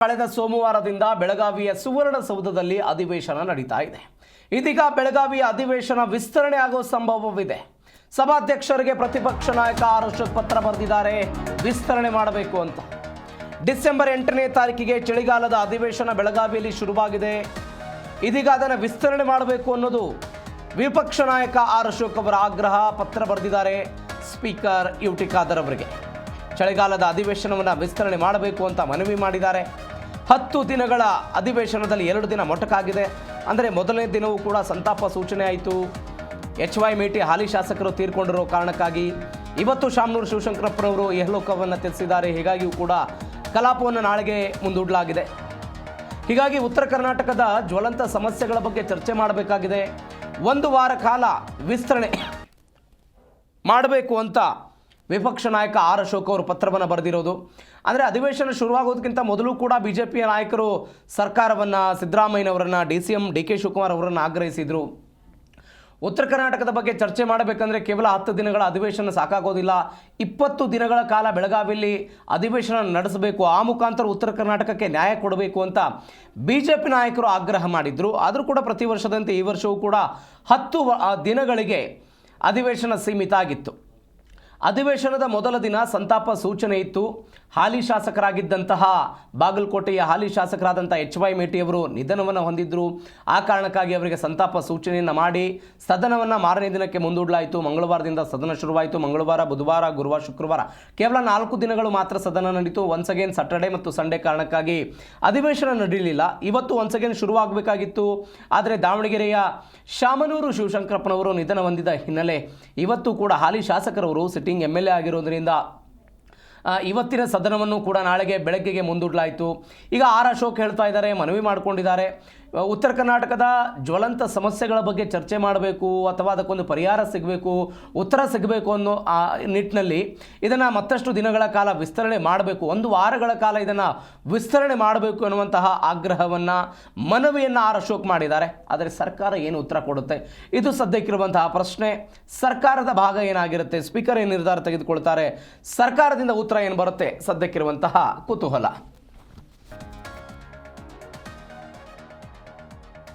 ಕಳೆದ ಸೋಮವಾರದಿಂದ ಬೆಳಗಾವಿಯ ಸುವರ್ಣಸೌಧದಲ್ಲಿ ಅಧಿವೇಶನ ನಡೀತಾ ಇದೆ. ಇದೀಗ ಬೆಳಗಾವಿಯ ಅಧಿವೇಶನ ವಿಸ್ತರಣೆ ಆಗೋ ಸಂಭವವಿದೆ. ಸಭಾಧ್ಯಕ್ಷರಿಗೆ ಪ್ರತಿಪಕ್ಷ ನಾಯಕ ಆರ್ ಅಶೋಕ್ ಪತ್ರ ಬರೆದಿದ್ದಾರೆ, ವಿಸ್ತರಣೆ ಮಾಡಬೇಕು ಅಂತ. ಡಿಸೆಂಬರ್ 8ನೇ ತಾರೀಕಿಗೆ ಚಳಿಗಾಲದ ಅಧಿವೇಶನ ಬೆಳಗಾವಿಯಲ್ಲಿ ಶುರುವಾಗಿದೆ. ಇದೀಗ ಅದನ್ನು ವಿಸ್ತರಣೆ ಮಾಡಬೇಕು ಅನ್ನೋದು ವಿಪಕ್ಷ ನಾಯಕ ಆರ್ ಅಶೋಕ್ ಅವರ ಆಗ್ರಹ. ಪತ್ರ ಬರೆದಿದ್ದಾರೆ ಸ್ಪೀಕರ್ ಯುಟಿ ಖಾದರ್ ಅವರಿಗೆ. ಚಳಿಗಾಲದ ಅಧಿವೇಶನವನ್ನು ವಿಸ್ತರಣೆ ಮಾಡಬೇಕು ಅಂತ ಮನವಿ ಮಾಡಿದ್ದಾರೆ. 10 ದಿನಗಳ ಅಧಿವೇಶನದಲ್ಲಿ 2 ದಿನ ಮೊಟಕಾಗಿದೆ. ಅಂದರೆ ಮೊದಲನೇ ದಿನವೂ ಕೂಡ ಸಂತಾಪ ಸೂಚನೆ ಆಯಿತು. HY ಮೇಟಿ ಹಾಲಿ ಶಾಸಕರು ತೀರ್ಕೊಂಡಿರೋ ಕಾರಣಕ್ಕಾಗಿ ಇವತ್ತು ಶಾಮನೂರು ಶಿವಶಂಕರಪ್ಪನವರು ಯಹಲೋಕವನ್ನು ತಿಳಿಸಿದ್ದಾರೆ. ಹೀಗಾಗಿಯೂ ಕೂಡ ಕಲಾಪವನ್ನು ನಾಳೆಗೆ ಮುಂದೂಡಲಾಗಿದೆ. ಹೀಗಾಗಿ ಉತ್ತರ ಕರ್ನಾಟಕದ ಜ್ವಲಂತ ಸಮಸ್ಯೆಗಳ ಬಗ್ಗೆ ಚರ್ಚೆ ಮಾಡಬೇಕಾಗಿದೆ. 1 ವಾರ ಕಾಲ ವಿಸ್ತರಣೆ ಮಾಡಬೇಕು ಅಂತ ವಿಪಕ್ಷ ನಾಯಕ ಆರ್ ಅಶೋಕ್ ಅವರು ಪತ್ರವನ್ನು ಬರೆದಿರೋದು. ಅಂದರೆ ಅಧಿವೇಶನ ಶುರುವಾಗೋದಕ್ಕಿಂತ ಮೊದಲು ಕೂಡ ಬಿಜೆಪಿಯ ನಾಯಕರು ಸರ್ಕಾರವನ್ನು, ಸಿದ್ದರಾಮಯ್ಯನವರನ್ನು, DCM DK ಶಿವಕುಮಾರ್ ಅವರನ್ನು ಆಗ್ರಹಿಸಿದರು. ಉತ್ತರ ಕರ್ನಾಟಕದ ಬಗ್ಗೆ ಚರ್ಚೆ ಮಾಡಬೇಕಂದ್ರೆ ಕೇವಲ 10 ದಿನಗಳ ಅಧಿವೇಶನ ಸಾಕಾಗೋದಿಲ್ಲ. 20 ದಿನಗಳ ಕಾಲ ಬೆಳಗಾವಿಯಲ್ಲಿ ಅಧಿವೇಶನ ನಡೆಸಬೇಕು. ಆ ಮುಖಾಂತರ ಉತ್ತರ ಕರ್ನಾಟಕಕ್ಕೆ ನ್ಯಾಯ ಕೊಡಬೇಕು ಅಂತ BJP ನಾಯಕರು ಆಗ್ರಹ ಮಾಡಿದ್ರು. ಆದರೂ ಕೂಡ ಪ್ರತಿ ವರ್ಷದಂತೆ ಈ ವರ್ಷವೂ ಕೂಡ 10 ದಿನಗಳಿಗೆ ಅಧಿವೇಶನ ಸೀಮಿತ ಆಗಿತ್ತು. ಅಧಿವೇಶನದ ಮೊದಲ ದಿನ ಸಂತಾಪ ಸೂಚನೆ ಇತ್ತು. ಹಾಲಿ ಶಾಸಕರಾಗಿದ್ದಂತಹ ಬಾಗಲಕೋಟೆಯ ಹಾಲಿ ಶಾಸಕರಾದಂಥ HY ಮೇಟಿಯವರು ನಿಧನವನ್ನು ಹೊಂದಿದ್ದರು. ಆ ಕಾರಣಕ್ಕಾಗಿ ಅವರಿಗೆ ಸಂತಾಪ ಸೂಚನೆಯನ್ನು ಮಾಡಿ ಸದನವನ್ನು ಮಾರನೇ ದಿನಕ್ಕೆ ಮುಂದೂಡಲಾಯಿತು. ಮಂಗಳವಾರದಿಂದ ಸದನ ಶುರುವಾಯಿತು. ಮಂಗಳವಾರ, ಬುಧವಾರ, ಗುರುವಾರ, ಶುಕ್ರವಾರ ಕೇವಲ 4 ದಿನಗಳು ಮಾತ್ರ ಸದನ ನಡೀತು. ಒನ್ಸ್ ಅಗೇನ್ ಸ್ಯಾಟರ್ಡೆ ಮತ್ತು ಸಂಡೇ ಕಾರಣಕ್ಕಾಗಿ ಅಧಿವೇಶನ ನಡೀಲಿಲ್ಲ. ಇವತ್ತು ಒನ್ಸ್ ಅಗೇನ್ ಶುರುವಾಗಬೇಕಾಗಿತ್ತು. ಆದರೆ ದಾವಣಗೆರೆಯ ಶಾಮನೂರು ಶಿವಶಂಕರಪ್ಪನವರು ನಿಧನ ಹೊಂದಿದ ಹಿನ್ನೆಲೆ ಇವತ್ತು ಕೂಡ ಹಾಲಿ ಶಾಸಕರವರು ಸಿಟ್ಟಿಂಗ್ MLA ಆಗಿರೋದ್ರಿಂದ ಇವತ್ತಿನ ಸದನವನ್ನು ಕೂಡ ನಾಳೆಗೆ ಬೆಳಗ್ಗೆಗೆ ಮುಂದೂಡಲಾಯಿತು. ಈಗ ಆರ್ ಅಶೋಕ್ ಹೇಳ್ತಾ ಇದ್ದಾರೆ, ಮನವಿ ಮಾಡಿಕೊಂಡಿದ್ದಾರೆ, ಉತ್ತರ ಕರ್ನಾಟಕದ ಜ್ವಲಂತ ಸಮಸ್ಯೆಗಳ ಬಗ್ಗೆ ಚರ್ಚೆ ಮಾಡಬೇಕು ಅಥವಾ ಅದಕ್ಕೊಂದು ಪರಿಹಾರ ಸಿಗಬೇಕು, ಉತ್ತರ ಸಿಗಬೇಕು ಅನ್ನೋ ನಿಟ್ಟಿನಲ್ಲಿ ಇದನ್ನು ಮತ್ತಷ್ಟು ದಿನಗಳ ಕಾಲ ವಿಸ್ತರಣೆ ಮಾಡಬೇಕು, 1 ವಾರಗಳ ಕಾಲ ಇದನ್ನು ವಿಸ್ತರಣೆ ಮಾಡಬೇಕು ಅನ್ನುವಂತಹ ಆಗ್ರಹವನ್ನು, ಮನವಿಯನ್ನು ಆರ್ ಅಶೋಕ್ ಮಾಡಿದ್ದಾರೆ. ಆದರೆ ಸರ್ಕಾರ ಏನು ಉತ್ತರ ಕೊಡುತ್ತೆ, ಇದು ಸದ್ಯಕ್ಕಿರುವಂತಹ ಪ್ರಶ್ನೆ. ಸರ್ಕಾರದ ಭಾಗ ಏನಾಗಿರುತ್ತೆ, ಸ್ಪೀಕರ್ ಏನು ನಿರ್ಧಾರ ತೆಗೆದುಕೊಳ್ತಾರೆ, ಸರ್ಕಾರದಿಂದ ಉತ್ತರ ಏನು ಬರುತ್ತೆ, ಸದ್ಯಕ್ಕಿರುವಂತಹ ಕುತೂಹಲ.